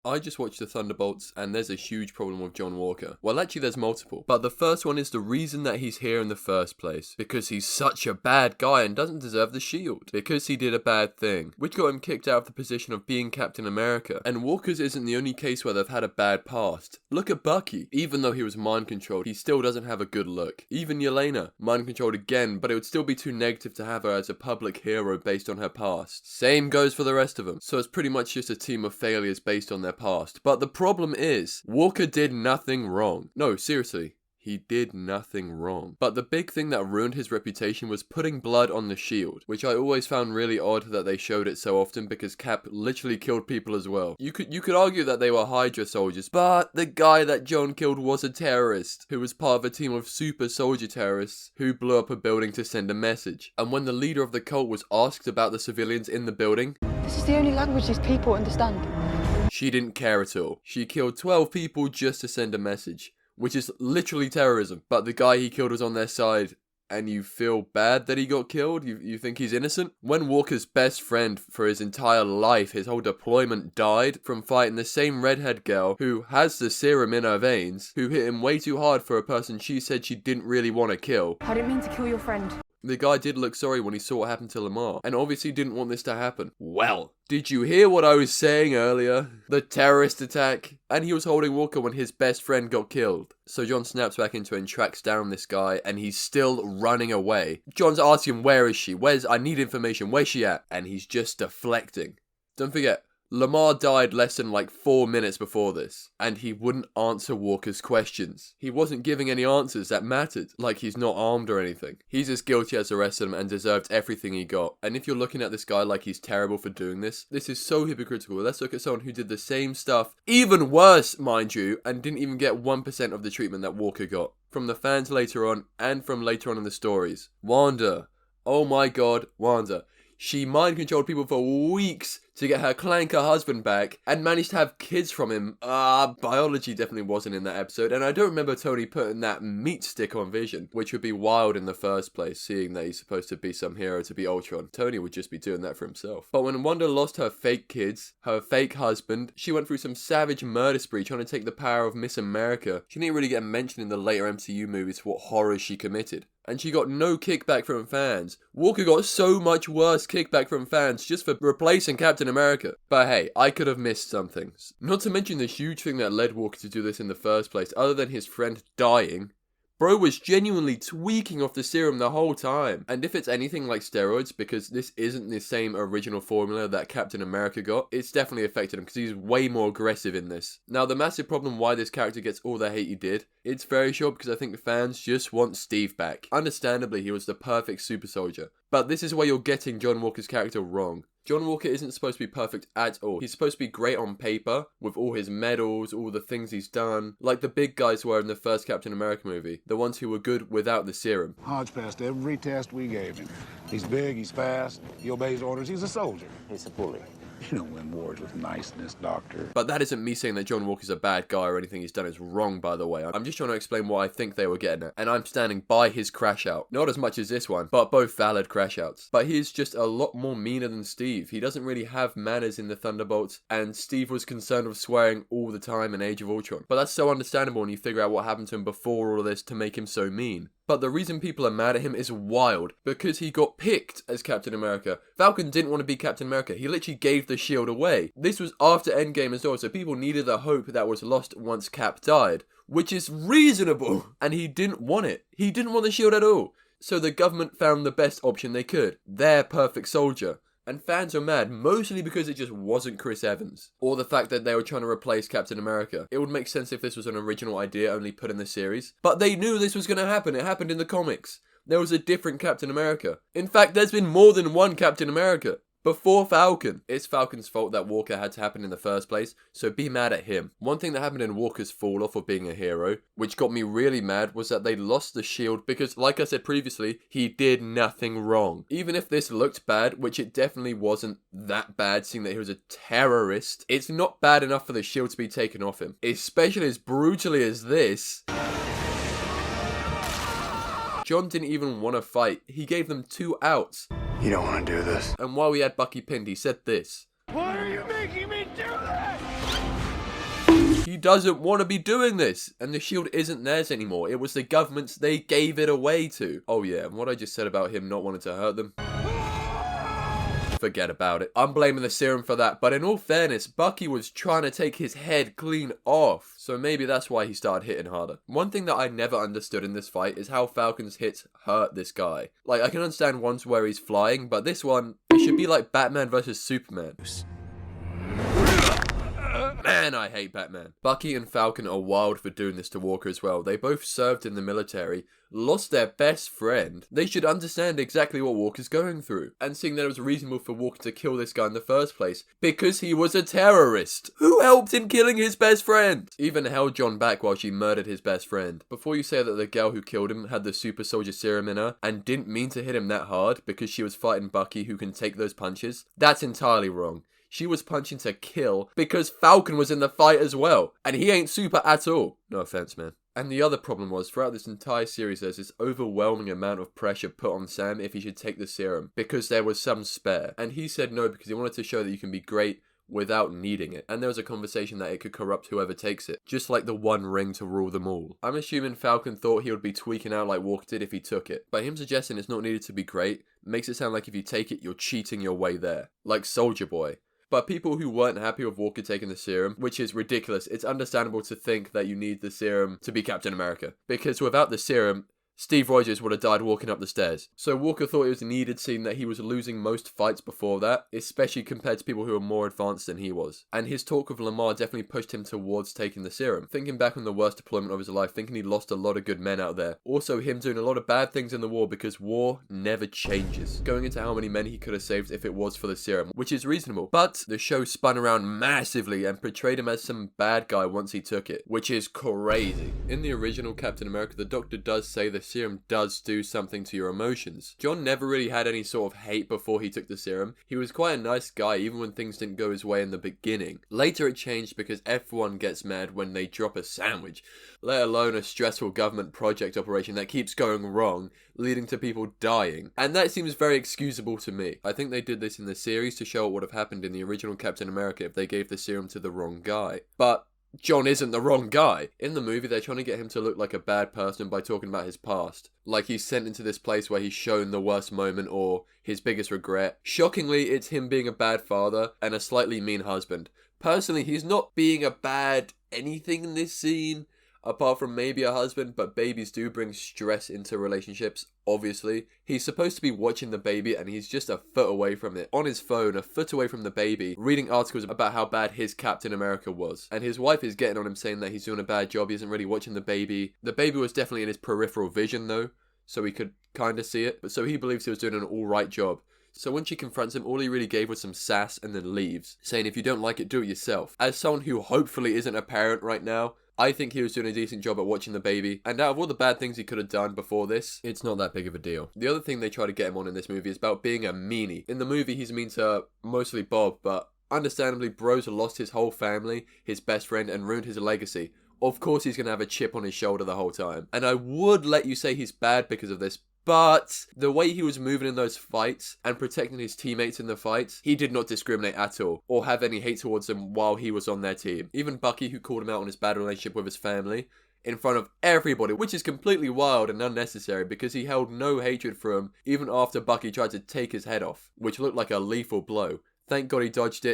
I just watched the Thunderbolts and there's a huge problem with John Walker. Well, actually there's multiple. But the first one is the reason that he's here in the first place. Because he's such a bad guy and doesn't deserve the shield. Because he did a bad thing, which got him kicked out of the position of being Captain America. And Walker's isn't the only case where they've had a bad past. Look at Bucky. Even though he was mind controlled, he still doesn't have a good look. Even Yelena, mind controlled again, but it would still be too negative to have her as a public hero based on her past. Same goes for the rest of them. So it's pretty much just a team of failures based on their past. But the problem is, Walker did nothing wrong. No, seriously. He did nothing wrong. But the big thing that ruined his reputation was putting blood on the shield, which I always found really odd that they showed it so often because Cap literally killed people as well. You could argue that they were Hydra soldiers, but the guy that John killed was a terrorist who was part of a team of super soldier terrorists who blew up a building to send a message. And when the leader of the cult was asked about the civilians in the building, "This is the only language these people understand." She didn't care at all. She killed 12 people just to send a message, which is literally terrorism. But the guy he killed was on their side, and you feel bad that he got killed? You think he's innocent? When Walker's best friend for his entire life, his whole deployment, died from fighting the same redhead girl who has the serum in her veins, who hit him way too hard for a person she said she didn't really want to kill. "I didn't mean to kill your friend." The guy did look sorry when he saw what happened to Lamar, and obviously didn't want this to happen. Well, did you hear what I was saying earlier? The terrorist attack. And he was holding Walker when his best friend got killed. So John snaps back into it and tracks down this guy, and he's still running away. John's asking him, where is she? I need information, where's she at? And he's just deflecting. Don't forget, Lamar died less than 4 minutes before this, and he wouldn't answer Walker's questions. He wasn't giving any answers that mattered, like he's not armed or anything. He's as guilty as the rest of them and deserved everything he got. And if you're looking at this guy like he's terrible for doing this is so hypocritical. Let's look at someone who did the same stuff, even worse, mind you, and didn't even get 1% of the treatment that Walker got. From the fans later on, and from later on in the stories. Wanda. Oh my god, Wanda. She mind-controlled people for weeks to get her clanker husband back and managed to have kids from him. Biology definitely wasn't in that episode, and I don't remember Tony putting that meat stick on Vision, which would be wild in the first place, seeing that he's supposed to be some hero to be Ultron. Tony would just be doing that for himself. But when Wanda lost her fake kids, her fake husband, she went through some savage murder spree trying to take the power of Miss America. She didn't really get mentioned in the later MCU movies for what horrors she committed. And she got no kickback from fans. Walker got so much worse kickback from fans just for replacing Captain America. But hey, I could have missed some things. Not to mention the huge thing that led Walker to do this in the first place, other than his friend dying. Bro was genuinely tweaking off the serum the whole time. And if it's anything like steroids, because this isn't the same original formula that Captain America got, it's definitely affected him because he's way more aggressive in this. Now, the massive problem why this character gets all the hate he did, it's very short because I think the fans just want Steve back. Understandably, he was the perfect super soldier. But this is where you're getting John Walker's character wrong. John Walker isn't supposed to be perfect at all. He's supposed to be great on paper, with all his medals, all the things he's done, like the big guys were in the first Captain America movie, the ones who were good without the serum. Hodge passed every test we gave him. He's big, he's fast, he obeys orders, he's a soldier. He's a bully. You don't win wars with niceness, Doctor. But that isn't me saying that John Walker's a bad guy or anything he's done is wrong, by the way. I'm just trying to explain what I think they were getting at. And I'm standing by his crash out. Not as much as this one, but both valid crash outs. But he's just a lot more meaner than Steve. He doesn't really have manners in the Thunderbolts, and Steve was concerned with swearing all the time in Age of Ultron. But that's so understandable when you figure out what happened to him before all of this to make him so mean. But the reason people are mad at him is wild, because he got picked as Captain America. Falcon didn't want to be Captain America. He literally gave the shield away. This was after Endgame as well, so people needed the hope that was lost once Cap died, which is reasonable. And he didn't want it. He didn't want the shield at all. So the government found the best option they could. Their perfect soldier. And fans are mad, mostly because it just wasn't Chris Evans. Or the fact that they were trying to replace Captain America. It would make sense if this was an original idea only put in the series. But they knew this was going to happen. It happened in the comics. There was a different Captain America. In fact, there's been more than one Captain America. Before Falcon. It's Falcon's fault that Walker had to happen in the first place, so be mad at him. One thing that happened in Walker's fall off of being a hero, which got me really mad, was that they lost the shield because, like I said previously, he did nothing wrong. Even if this looked bad, which it definitely wasn't that bad, seeing that he was a terrorist, it's not bad enough for the shield to be taken off him. Especially as brutally as this. John didn't even want to fight. He gave them 2 outs. You don't want to do this. And while we had Bucky pinned, he said this. Why are you making me do this? doesn't want to be doing this. And the shield isn't theirs anymore. It was the government's. They gave it away to. Oh yeah, and what I just said about him not wanting to hurt them. Forget about it. I'm blaming the serum for that, but in all fairness, Bucky was trying to take his head clean off, so maybe that's why he started hitting harder. One thing that I never understood in this fight is how Falcon's hits hurt this guy. Like, I can understand ones where he's flying, but this one, it should be like Batman versus Superman. Man, I hate Batman. Bucky and Falcon are wild for doing this to Walker as well. They both served in the military, lost their best friend. They should understand exactly what Walker's going through. And seeing that it was reasonable for Walker to kill this guy in the first place, because he was a terrorist. Who helped in killing his best friend? Even held John back while she murdered his best friend. Before you say that the girl who killed him had the super soldier serum in her, and didn't mean to hit him that hard because she was fighting Bucky who can take those punches, that's entirely wrong. She was punching to kill because Falcon was in the fight as well. And he ain't super at all. No offense, man. And the other problem was, throughout this entire series, there's this overwhelming amount of pressure put on Sam if he should take the serum, because there was some spare. And he said no because he wanted to show that you can be great without needing it. And there was a conversation that it could corrupt whoever takes it, just like the One Ring to rule them all. I'm assuming Falcon thought he would be tweaking out like Walker did if he took it. But him suggesting it's not needed to be great makes it sound like if you take it, you're cheating your way there. Like Soldier Boy. But people who weren't happy with Walker taking the serum, which is ridiculous, it's understandable to think that you need the serum to be Captain America. Because without the serum, Steve Rogers would have died walking up the stairs. So Walker thought it was needed, seeing that he was losing most fights before that, especially compared to people who were more advanced than he was. And his talk with Lamar definitely pushed him towards taking the serum. Thinking back on the worst deployment of his life, thinking he lost a lot of good men out there. Also him doing a lot of bad things in the war because war never changes. Going into how many men he could have saved if it was for the serum, which is reasonable. But the show spun around massively and portrayed him as some bad guy once he took it, which is crazy. In the original Captain America, the Doctor does say the serum does do something to your emotions. John never really had any sort of hate before he took the serum. He was quite a nice guy even when things didn't go his way in the beginning. Later it changed because everyone gets mad when they drop a sandwich, let alone a stressful government project operation that keeps going wrong, leading to people dying. And that seems very excusable to me. I think they did this in the series to show what would have happened in the original Captain America if they gave the serum to the wrong guy. But John isn't the wrong guy. In the movie, they're trying to get him to look like a bad person by talking about his past. Like he's sent into this place where he's shown the worst moment or his biggest regret. Shockingly, it's him being a bad father and a slightly mean husband. Personally, he's not being a bad anything in this scene, apart from maybe a husband, but babies do bring stress into relationships, obviously. He's supposed to be watching the baby and he's just a foot away from it, on his phone, a foot away from the baby, reading articles about how bad his Captain America was. And his wife is getting on him saying that he's doing a bad job, he isn't really watching the baby. The baby was definitely in his peripheral vision though, so he could kind of see it, but so he believes he was doing an alright job. So when she confronts him, all he really gave was some sass and then leaves, saying if you don't like it, do it yourself. As someone who hopefully isn't a parent right now, I think he was doing a decent job at watching the baby, and out of all the bad things he could have done before this, it's not that big of a deal. The other thing they try to get him on in this movie is about being a meanie. In the movie, he's mean to mostly Bob, but understandably, Bros lost his whole family, his best friend, and ruined his legacy. Of course he's going to have a chip on his shoulder the whole time. And I would let you say he's bad because of this, but the way he was moving in those fights and protecting his teammates in the fights, he did not discriminate at all or have any hate towards them while he was on their team. Even Bucky, who called him out on his bad relationship with his family in front of everybody, which is completely wild and unnecessary because he held no hatred for him even after Bucky tried to take his head off, which looked like a lethal blow. Thank God he dodged it.